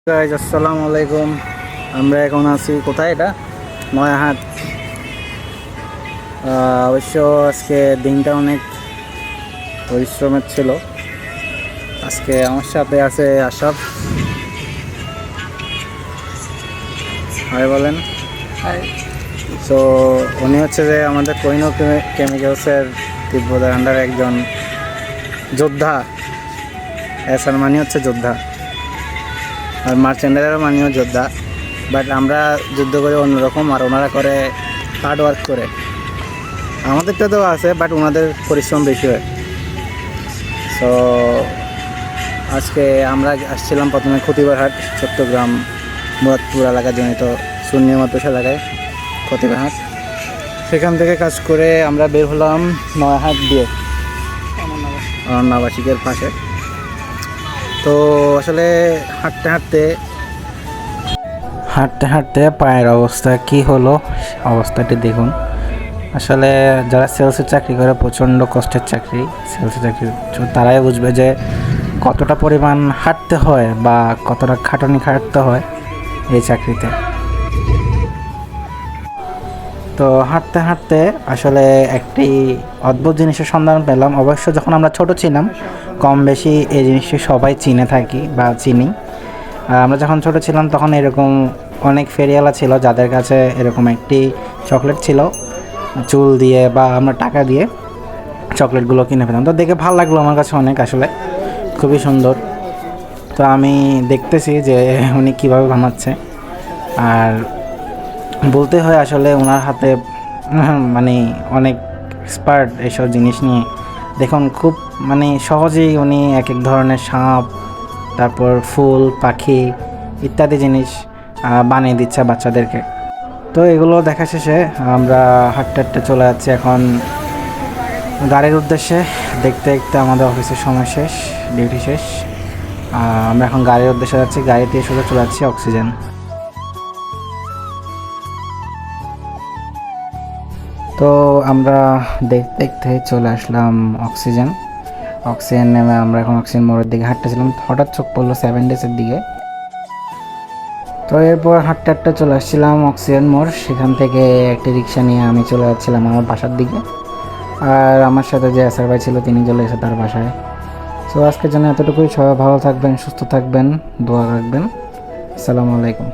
Guys আসসালামু আলাইকুম। আমরা এখন আছি কোথায়? এটা নয়াহাট। অবশ্য আজকে দিনটা অনেক পরিশ্রমের ছিল। আজকে আমার সাথে আছে আশরাফ। হাই বলেন। হাই। সো উনি হচ্ছে যে আমাদের কোহিনূর কেমিক্যালসের তিব্বতের আন্ডার একজন যোদ্ধা। এসআর মানি হচ্ছে যোদ্ধা, আর মার্চেন্ডারেরও মানিও যোদ্ধা। বাট আমরা যুদ্ধ করে অন্যরকম, আর ওনারা করে হার্ড ওয়ার্ক করে। আমাদেরটা তো আছে, বাট ওনাদের পরিশ্রম বেশি হয়। সো আজকে আমরা আসছিলাম প্রথমে খতিবারহাট, চট্টগ্রাম মুরাদপুর এলাকা জনিত সুন্নি মাদ্রাসা এলাকায় খতিবারহাট। সেখান থেকে কাজ করে আমরা বের হলাম নয়াহাট দিয়ে, অরণ্যাবাসিকের পাশে। তো আসলে হাঁটতে হাঁটতে পায়ের অবস্থা কি হলো, অবস্থাটি দেখুন। আসলে যারা সেলসের চাকরি করে, প্রচণ্ড কষ্টের চাকরি সেলসের চাকরি, তারাই বুঝবে যে কতটা পরিমাণ হাঁটতে হয় বা কতটা খাটুনি খাটতে হয় এই চাকরিতে। তো হাঁটতে আসলে একটি অদ্ভুত জিনিসের সন্ধান পেলাম। অবশ্য যখন আমরা ছোট ছিলাম, কম বেশি এই জিনিসটি সবাই চিনে থাকি বা চিনি। আমরা যখন ছোট ছিলাম তখন এরকম অনেক ফেরিওয়ালা ছিল যাদের কাছে এরকম একটি চকলেট ছিল, চুল দিয়ে বা আমরা টাকা দিয়ে চকলেটগুলো কিনে পেতাম। তো দেখে ভালো লাগলো আমার কাছে অনেক, আসলে খুবই সুন্দর। তো আমি দেখতেছি যে উনি কীভাবে বানাচ্ছে, আর বলতে হয় আসলে ওনার হাতে মানে অনেক এক্সপার্ট এইসব জিনিস নিয়ে। দেখুন খুব সহজেই উনি এক এক ধরনের সাপ, তারপর ফুল, পাখি ইত্যাদি জিনিস বানিয়ে দিচ্ছে বাচ্চাদেরকে। তো এগুলো দেখা শেষে আমরা হাঁটতে চলে যাচ্ছি এখন গাড়ির উদ্দেশ্যে। দেখতে আমাদের অফিসের সময় শেষ, ডিউটি শেষ। আমরা এখন গাড়ির উদ্দেশ্যে যাচ্ছি, গাড়িতে সোজা চলে যাচ্ছি অক্সিজেন। তো আমরা দেখতে চলে আসলাম অক্সিজেন নেমে আমরা এখন অক্সিজেন মোড়ের দিকে হাঁটতেছিলাম। হঠাৎ চোখ পড়লো 7 ডেজের দিকে। তো এরপর হাঁটতে চলে আসছিলাম অক্সিজেন মোড়। সেখান থেকে একটি রিক্সা নিয়ে আমি চলে যাচ্ছিলাম আমার বাসার দিকে, আর আমার সাথে যে এসআর ভাই ছিল তিনি চলে এসে তার বাসায়। সো আজকের জন্য এতটুকুই। সবাই ভালো থাকবেন, সুস্থ থাকবেন, দোয়া রাখবেন। আসসালামু আলাইকুম।